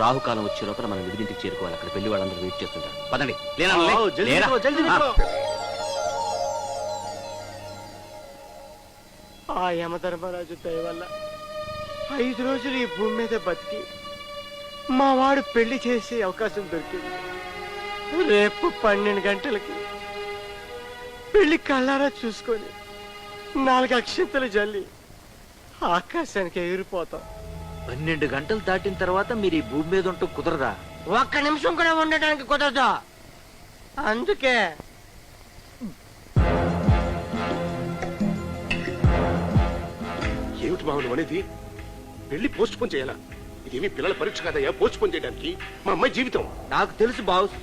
రాహుకాలం వచ్చే లోపల మనం విడిదింటికి చేరుకోవాలి. అక్కడ పెళ్లి వాళ్ళందరూ వెయిట్ చేస్తుంటారు. పదండి. ఆ యమధర్మరాజు దయ వల్ల 5 రోజులు ఈ భూమి మీద బతికి మా వాడు పెళ్లి చేసే అవకాశం దొరికింది. రేపు 12 గంటలకి పెళ్లి కళ్ళారా చూసుకొని 4 అక్షంతలు జల్లి ఆకాశానికి ఎగిరిపోతాం. 12 గంటలు దాటిన తర్వాత మీరు ఈ భూమి మీద ఉంటూ కుదరదా? 1 నిమిషం కూడా ఉండటానికి కుదరదు. అందుకే ఏమిటి బాబు అనేది? పెళ్లి పోస్ట్ పోన్ చేయాలా? ఇదేమి పిల్లల పరీక్ష కాదయ్యా పోస్ట్ పోన్ చేయడానికి. మా అమ్మాయి జీవితం. నాకు తెలుసు బాస్,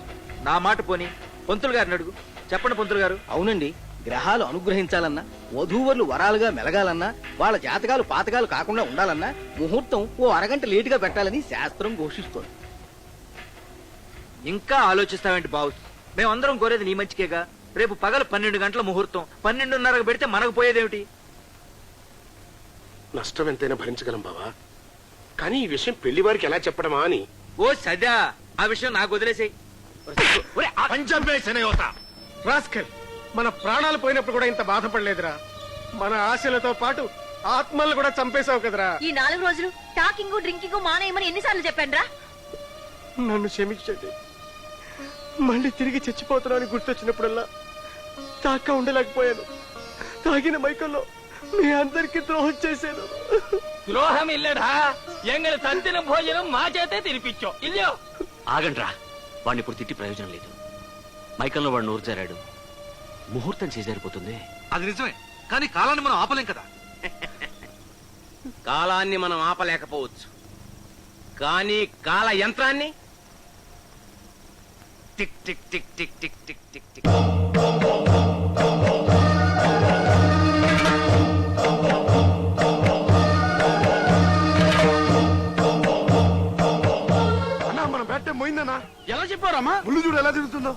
నా మాట పోని పంతులు గారిని అడుగు. చెప్పండి పంతులు గారు. అవునండి, గ్రహాలు అనుగ్రహించాలన్నా, వధూవరులు వరాలుగా మెలగాలన్నా, వాళ్ళ జాతకాలు పాతకాలు కాకుండా ఉండాలన్నా ముహూర్తం ఓ అరగంట లేటుగా పెట్టాలని శాస్త్రం ఘోషిస్తోంది. ఇంకా ఆలోచిస్తావేంటి బాస్? మేమందరం కోరేది నీ మంచికేగా. రేపు పగలు 12 గంటల ముహూర్తం, 12:30 పెడితే మనకు పోయేదేమిటి? నష్టం ఎంతైనా భరించగలం బావా, కానీ ఈ విషయం పెళ్లి వారికి ఎలా చెప్పడమా అని. ఓ సదా, ఆ విషయం నాకు వదిలేసేయ్. మన ప్రాణాలు పోయినప్పుడు కూడా ఇంత బాధపడలేదురా. మన ఆశలతో పాటు ఆత్మలు కూడా చంపేశావు కదరా. ఈ 4 రోజులు టాకింగ్ డ్రింకింగ్ మానేయమని ఎన్నిసార్లు చెప్పానురా? నన్ను క్షమించండి. మళ్ళీ తిరిగి చచ్చిపోతున్నాను గుర్తొచ్చినప్పుడల్లా తాక ఉండలేకపోయాను. తాగిన మైకంలో మీ అందరికి ద్రోహం చేశాను. ద్రోహం ఇల్లడా? ఎంగళ తంతిన భోజనం మా చేతే తినిపించో ఇల్లు. ఆగండ్రా, వాడిని ఇప్పుడు తిట్టి ప్రయోజనం లేదు. మైకంలో వాడు నోరు జారాడు, ముహూర్తం చేజారిపోతుంది. అది నిజమే, కానీ కాలాన్ని మనం ఆపలేం కదా. కాలాన్ని మనం ఆపలేకపోవచ్చు, కానీ కాల యంత్రాన్ని tick tick tick tick tick tick tick tick. పోయిందన్నా. ఎలా చెప్పారమ్మా? ముళ్ళు చూడు ఎలా తిరుగుతుందో.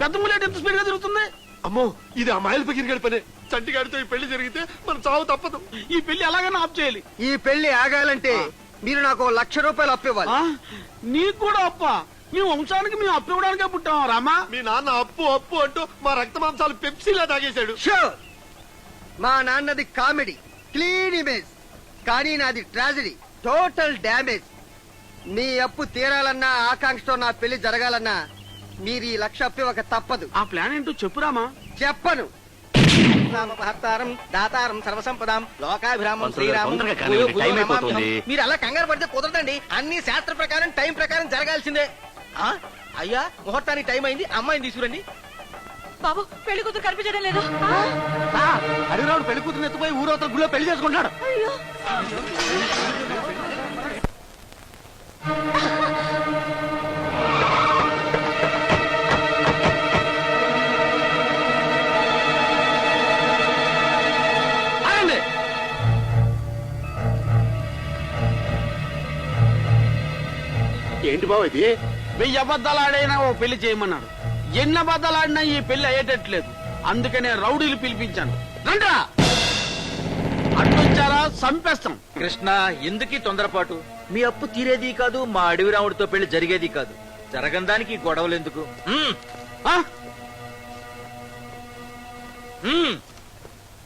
పెద్ద ముళ్ళేట ఎంత స్పీడ్ గా తిరుగుతుంది. అమ్మో, ఇది ఆ మాయల పగిరిగడి పనే. చంటిగాడితో ఈ పెళ్లి జరిగితే మన చావు తప్పదు. ఈ పెళ్లి ఎలాగైనా ఆఫ్ చేయాలి. ఈ పెళ్లి ఆగాలంటే మీరు నాకు ₹1,00,000 అప్పివ్వాలి. నీకు కూడా అప్ప? మీ వంశానికి మేము అప్పు ఇవ్వడానికే పుట్టాం రామా. మీ నాన్న అప్పు అప్పు అంటూ మా రక్త మాంసాలు పెప్సీలా తాగేశాడు. షూర్, మా నాన్నది కామెడీ, క్లీన్ ఇమేజ్, కానీ నాది ట్రాజడీ, టోటల్ డ్యామేజ్. మీ అప్పు తీరాలన్నా, ఆకాంక్షతో నా పెళ్లి జరగాలన్నా మీరు ఈ 1,00,000 అప్పివ్వక తప్పదు. ఆ ప్లాన్ ఏంటో చెప్పురామా. చెప్పను. దాతారం సర్వసంపదాం లోకాభిరామం పంతులు గారు, తొందరగా కానివ్వండి, టైం అయిపోతుంది. మీరు అలా కంగారు పడితే కుదరదండి. అన్ని శాస్త్ర ప్రకారం టైం ప్రకారం జరగాల్సిందే. అయ్యా, ముహూర్తానికి టైం అయింది, అమ్మాయిని తీసుకురండి. బాబు, పెళ్లి కూతురు కనిపించడం లేదు. హరిరావుడు పెళ్లి కూతురు ఎత్తుపోయి ఊరవతల గుళ్ళో పెళ్లి చేసుకుంటున్నాడు. ఏంటి బావ ఇది? 1000 అబద్ధాలు ఆడైనా ఓ పెళ్లి చేయమన్నాడు. ఎన్ని అబద్ధాలు ఆడినా ఈ పెళ్లి అయ్యేటట్లేదు. అందుకనే రౌడీలు పిలిపించాను. రండ్రా, అడ్డొచ్చారా చంపేస్తాం. కృష్ణ, ఎందుకీ తొందరపాటు? మీ అప్పు తీరేది కాదు, మా అడవి రాముడితో పెళ్లి జరిగేది కాదు. జరగందానికి గొడవలు ఎందుకు?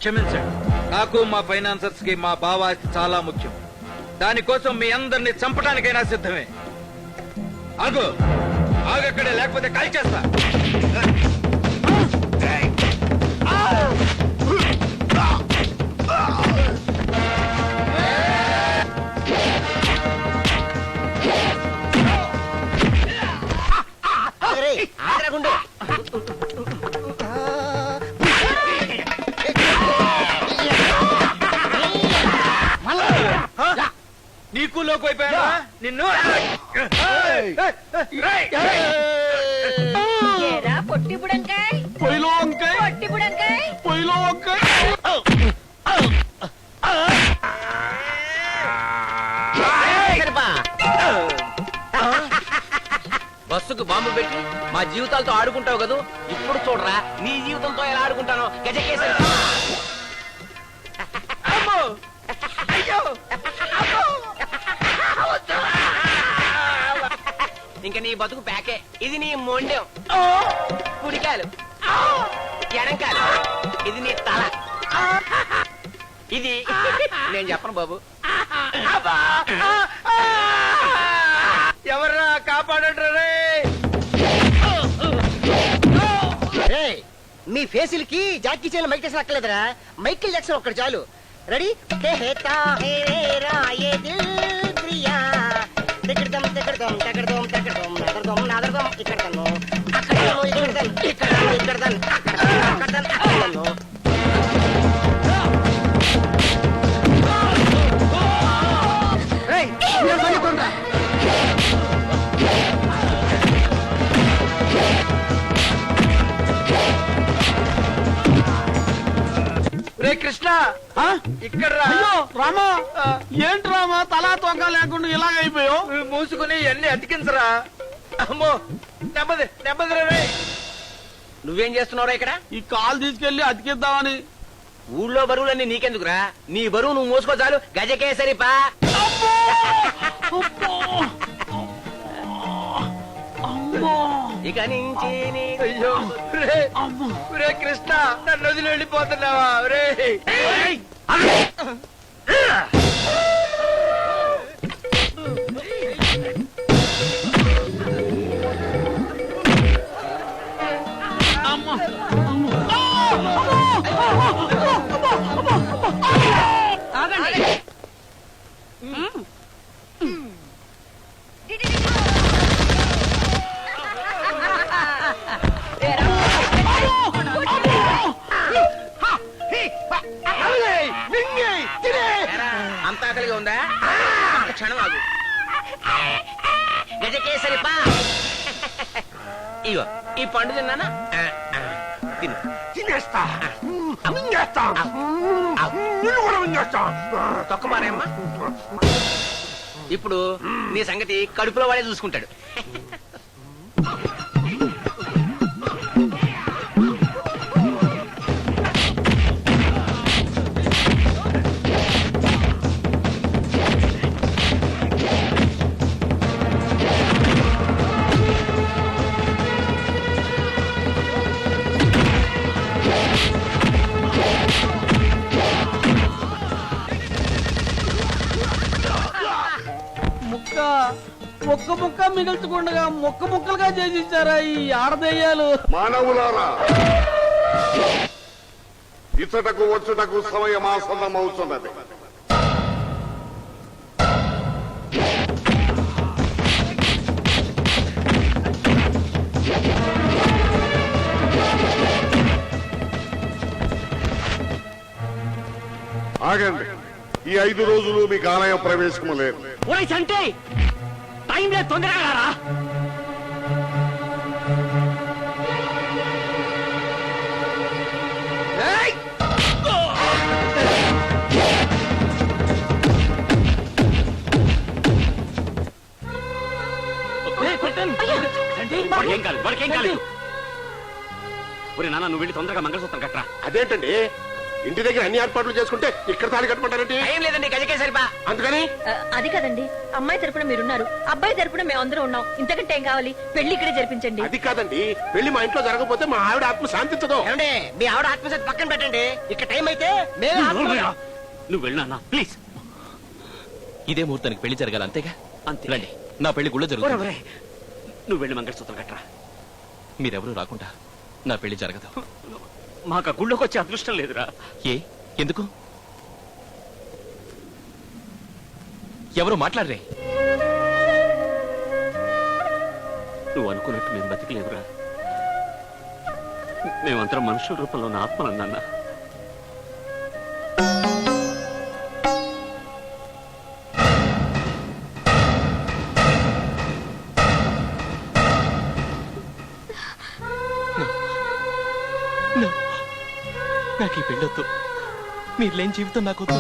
క్షమించండి, నాకు మా ఫైనాన్సర్స్ కి మా బావ చాలా ముఖ్యం. దానికోసం మీ అందరినీ చంపడానికైనా సిద్ధమే. ఆగు, ఆగక్కడే, లేకపోతే కాల్ చేస్తా. నీకు లోకు అయిపోయా నిన్ను. పొట్టి బుడంకాయ్, పొయ్యిలో వంకాయ, పొట్టి బుడంకాయ్, పొయ్యిలో వంకాయ. బస్సుకు బాంబు పెట్టి మా జీవితాలతో ఆడుకుంటావు కదా. ఇప్పుడు చూడరా నీ జీవితంతో ఎలా ఆడుకుంటానో. గజకేసరి. అయ్యో, ఇంకా నీ బతుకు ప్యాకే. ఇది నీ మొండెం, కుడికాలు, ఎడంకాలు, ఇది నీ తల, ఇది నేను చెప్పను బాబు. ఎవర్రా కాపాడంటారే? మీ ఫేసులకి జాకీ చాన్ మైక్ టెక్సన్ అక్కర్లేదురా, మైకిల్ జాక్సన్ ఒక్కడు చాలు. రెడీ? రే కృష్ణ, ఇక్కడ అయ్యో రామా, ఏంటి రామా తలా తొక్క లేకుండా ఇలాగ అయిపోయావు? మూసుకుని అన్ని అతికించరా. అమ్మో, నెమ్మది నెమ్మదిరా రే. నువ్వేం చేస్తున్నావురా ఇక్కడ? ఈ కాలు తీసుకెళ్లి అతికిద్దామని. ఊళ్ళో బరువులన్నీ నీకెందుకురా? నీ బరువు నువ్వు మోసుకో చాలు. గజకే సరిపా. ఇక నుంచి అయ్యో రే కృష్ణ, నన్ను వదిలి వెళ్ళిపోతున్నావా రే? అంత ఆకలిగా ఉందా? క్షణం ఆగు. గజకేసరి పా. ఇగో ఈ పండు తిన్నానా? తిను. తినేస్తా, మింగేస్తా, నిన్ను కూడా మింగేస్తా. తొక్క మారేమ్మా. ఇప్పుడు నీ సంగతి కడుపులో వాడే చూసుకుంటాడు. ఒక్క ముక్క మిగిల్చకుండా ముక్క ముక్కలుగా చేసిచ్చారా ఈ ఆడదయ్యాలు. మానవులారా, ఇతటకు వచ్చుటకు సమయమాసన్నమవుతున్నది. ఆగండి, ఈ 5 రోజులు మీకు ఆలయ ప్రవేశము లేదు. అంటే టైం లేదు, తొందరగా రా. వాడికేం కాలేదు, వాడికేం కాలేదు. ఒరే నాన్న, నువ్వు వెళ్ళి తొందరగా మంగళసూత్రం కట్టరా. అదేంటండి, ఇంటి దగ్గర అన్ని ఏర్పాట్లు చేసుకుంటే ఇక్కడ తాళి కట్టమంటారేంటి? ఏం లేదండి, గజకేసరిపా. అందుకని అది కదండి, అమ్మాయి తరపున మీరున్నారు, అబ్బాయి తరపున మేమందరం ఉన్నాం. ఇంతకంటే ఏం కావాలి? పెళ్లి ఇక్కడే జరిపించండి. అది కాదండి, పెళ్లి మా ఇంట్లో జరగకపోతే మా ఆవిడ ఆత్మ శాంతించదు. ఏమండి, మీ ఆవిడ ఆత్మశాంతి పక్కన పెట్టండి. ఇక్కడ టైం అయితే నువ్వు వెళ్ళు నాన్న, ప్లీజ్. ఇదే ముహూర్తానికి పెళ్లి జరగాలి, అంతేగా? అంతే. రండి, నా పెళ్లి గుళ్ళో జరుగుతుంది. ఒరే, నువ్వు వెళ్ళి మంగళసూత్రం కట్టరా. మీరెవరూ రాకుండా నా పెళ్లి జరగదు. మాకు ఆ గుళ్ళోకి వచ్చే అదృష్టం లేదురా. ఏ, ఎందుకు? ఎవరు మాట్లాడరే? నువ్వు అనుకున్నట్టు మేము బతికలేదురా. మేమందరం మనుషుల రూపంలో ఉన్న ఆత్మలు నాన్న. నాకు ఈ పెళ్ళొద్దు, మీరు లేని జీవితం నాకొద్దు.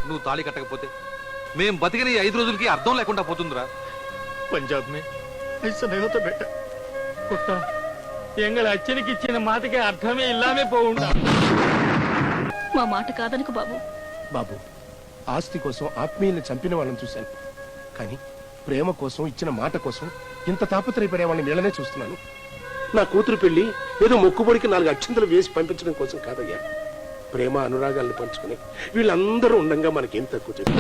నువ్వు తాళి కట్టకపోతే మేం బతికిన ఈ 5 రోజులకి అర్థం లేకుండా పోతుందిరా. పంజాబ్ మే ఐసా नहीं होता बेटा, कुत्ता ఎంగళ అచ్చనికి ఇచ్చిన మాటకి అర్థమే ఇల్లామే పోవుండా. మా మాట కాదనుకు బాబు. బాబు, ఆస్తి కోసం ఆత్మీయుల్ని చంపిన వాళ్ళని చూశాను, కానీ ప్రేమ కోసం ఇచ్చిన మాట కోసం ఇంత తాపత్రయపడే వాళ్ళని వీళ్ళనే చూస్తున్నాను. నా కూతురు పెళ్లి ఏదో మొక్కుబడికి 4 అక్షంతలు వేసి పంపించడం కోసం కాదయ్యా. ప్రేమ అనురాగాలను పంచుకుని వీళ్ళందరూ ఉండంగా మనకేం తక్కువ చెప్పి.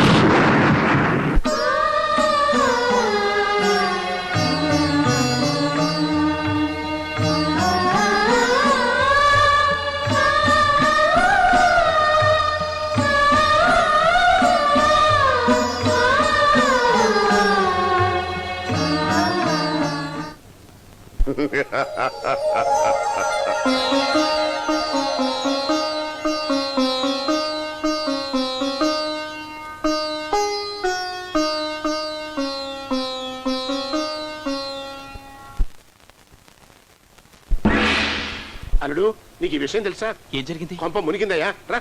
అల్లుడు, నీకు ఈ విషయం తెలుసా? ఏం జరిగింది? కొంప మునిగిందయ్యా. రా.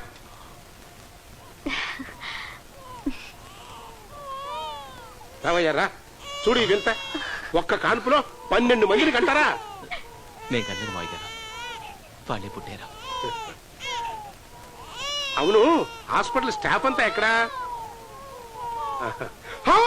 రావయ్యా రా. చూడు ఈ వింత. ఒక్క కాన్పులో 12 మందిని కంటారా? నేను కన్నది మావి గారు, వాళ్ళే పుట్టారా. అవును, హాస్పిటల్ స్టాఫ్ అంతా ఎక్కడా? హా!